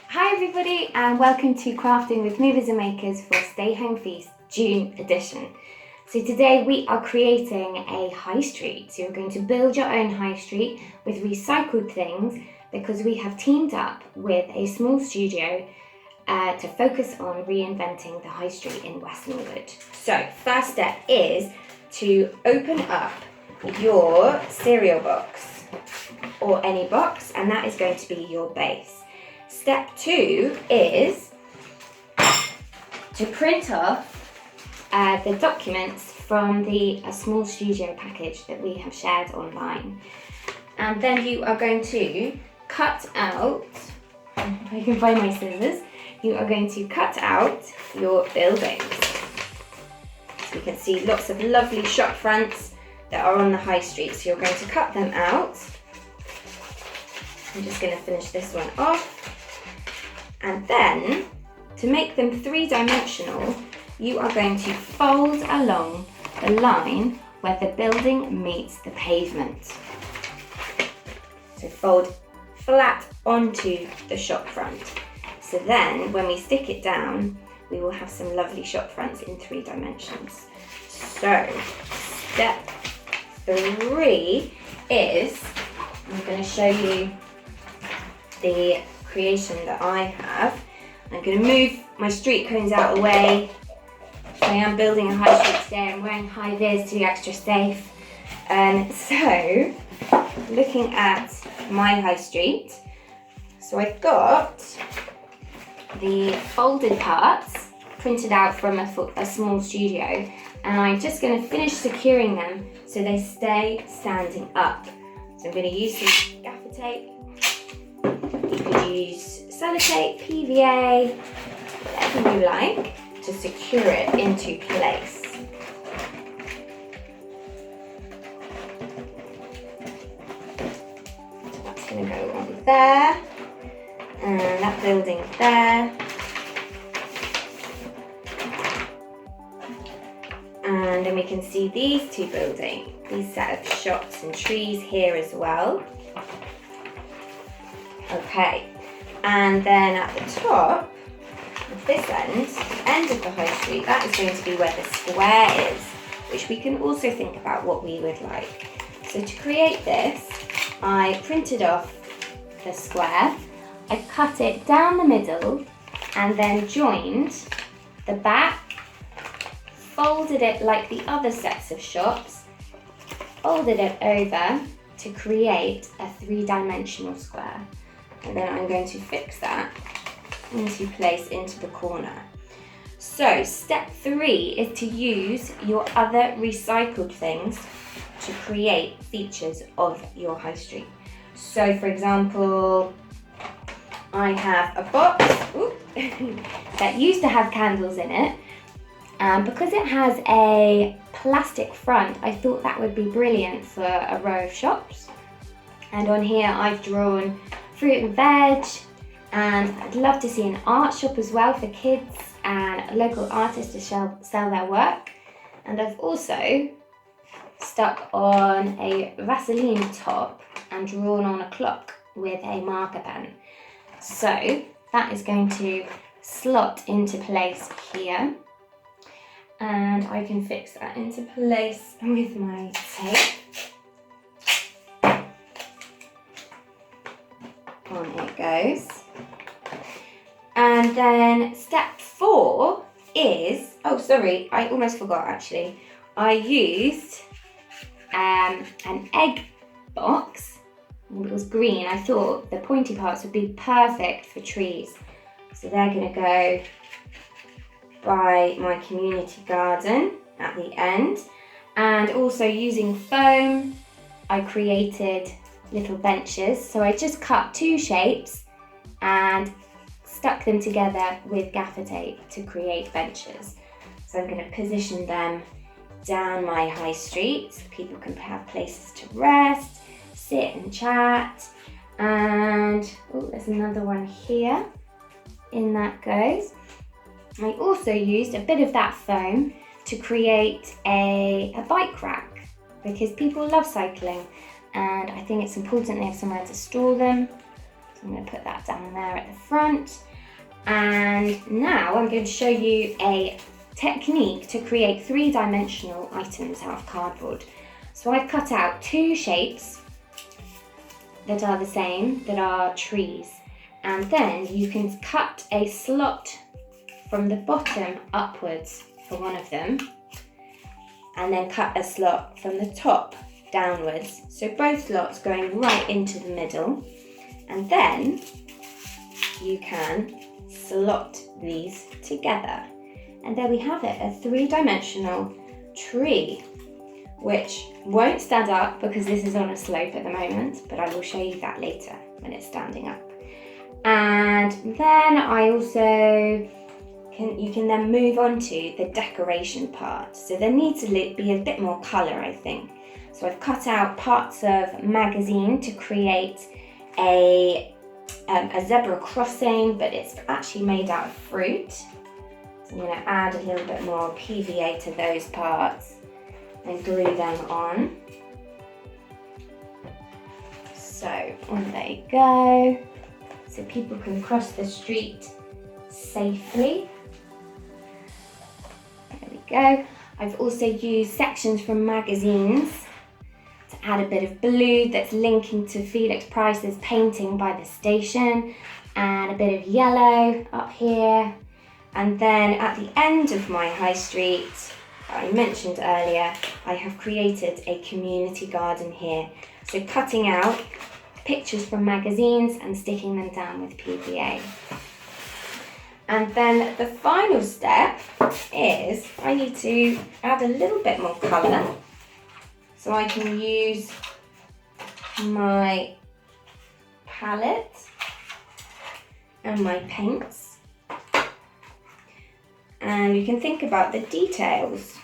Hi everybody and welcome to Crafting with Movers and Makers for Stay Home Feast June edition. So today we are creating a high street. So you're going to build your own high street with recycled things because we have teamed up with a small studio to focus on reinventing the high street in West Norwood. So first step is to open up your cereal box or any box, and that is going to be your base. Step 2 is to print off the documents from the small studio package that we have shared online. And then you are going to cut out, if I can find my scissors, you are going to cut out your buildings. So you can see lots of lovely shop fronts that are on the high street. So you're going to cut them out. I'm just going to finish this one off. And then, to make them three-dimensional, you are going to fold along the line where the building meets the pavement. So fold flat onto the shop front. So then, when we stick it down, we will have some lovely shop fronts in 3 dimensions. So, step 3 is, I'm going to show you the creation that I have. I'm going to move my street cones out of the way. I am building a high street today. I'm wearing high vis to be extra safe. So, looking at my high street, so I've got the folded parts printed out from a small studio, and I'm just going to finish securing them so they stay standing up. So I'm going to use some gaffer tape. You could use sellotape, PVA, whatever you like, to secure it into place. So that's going to go on there, and that building there. And then we can see these 2 buildings, these set of shops and trees here as well. Okay, and then at the top of this end of the high street, that is going to be where the square is, which we can also think about what we would like. So to create this, I printed off the square, I cut it down the middle, and then joined the back, folded it like the other sets of shops, folded it over to create a 3-dimensional square. And then I'm going to fix that into place into the corner. So step 3 is to use your other recycled things to create features of your high street. So for example, I have a box that used to have candles in it, and because it has a plastic front, I thought that would be brilliant for a row of shops. And on here I've drawn fruit and veg, and I'd love to see an art shop as well for kids and local artists to sell their work. And I've also stuck on a Vaseline top and drawn on a clock with a marker pen. So that is going to slot into place here, and I can fix that into place with my tape. On it goes. And then step 4 is, oh sorry, I almost forgot actually. I used an egg box, and it was green. I thought the pointy parts would be perfect for trees. So they're going to go by my community garden at the end. And also using foam, I created little benches. So I just cut 2 shapes and stuck them together with gaffer tape to create benches. So I'm going to position them down my high street so people can have places to rest, sit and chat. And there's another one here. In that goes. I also used a bit of that foam to create a bike rack because people love cycling, and I think it's important they have somewhere to store them. So I'm going to put that down there at the front. And now I'm going to show you a technique to create three-dimensional items out of cardboard. So I've cut out two shapes that are the same, that are trees. And then you can cut a slot from the bottom upwards for one of them, and then cut a slot from the top downwards. So both slots going right into the middle. And then you can slot these together. And there we have it, a three-dimensional tree, which won't stand up because this is on a slope at the moment, but I will show you that later when it's standing up. And then I also you can then move on to the decoration part. So there needs to be a bit more colour, I think. So I've cut out parts of magazine to create a zebra crossing, but it's actually made out of fruit. So I'm going to add a little bit more PVA to those parts and glue them on. So on they go, so people can cross the street safely. There we go. I've also used sections from magazines to add a bit of blue that's linking to Felix Price's painting by the station, and a bit of yellow up here. And then at the end of my high street, I mentioned earlier, I have created a community garden here. So cutting out pictures from magazines and sticking them down with PVA. And then the final step is I need to add a little bit more colour. So I can use my palette and my paints. And you can think about the details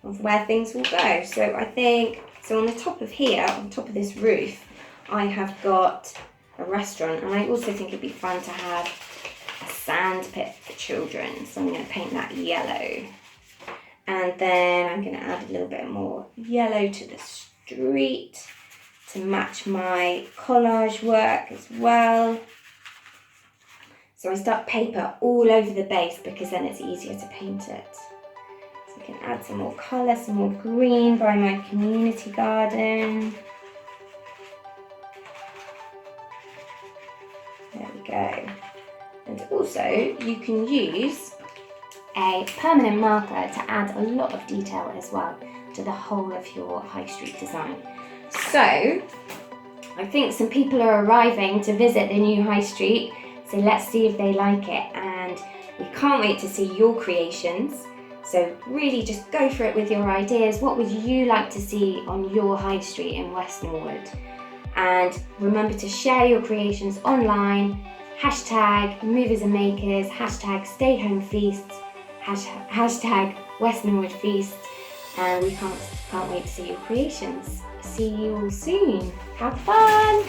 of where things will go. So I think, so on the top of here, on top of this roof, I have got a restaurant, and I also think it'd be fun to have a sand pit for children. So I'm going to paint that yellow. And then I'm going to add a little bit more yellow to the street to match my collage work as well. So I stuck paper all over the base because then it's easier to paint it. So I can add some more colour, some more green by my community garden. There we go. And also you can use a permanent marker to add a lot of detail as well to the whole of your high street design. So I think some people are arriving to visit the new high street. So let's see if they like it, and we can't wait to see your creations. So really just go for it with your ideas. What would you like to see on your high street in West Norwood? And remember to share your creations online, hashtag Movers and Makers, hashtag Stay Home Feasts, hashtag West Norwood Feast, and we can't wait to see your creations. See you all soon. Have fun!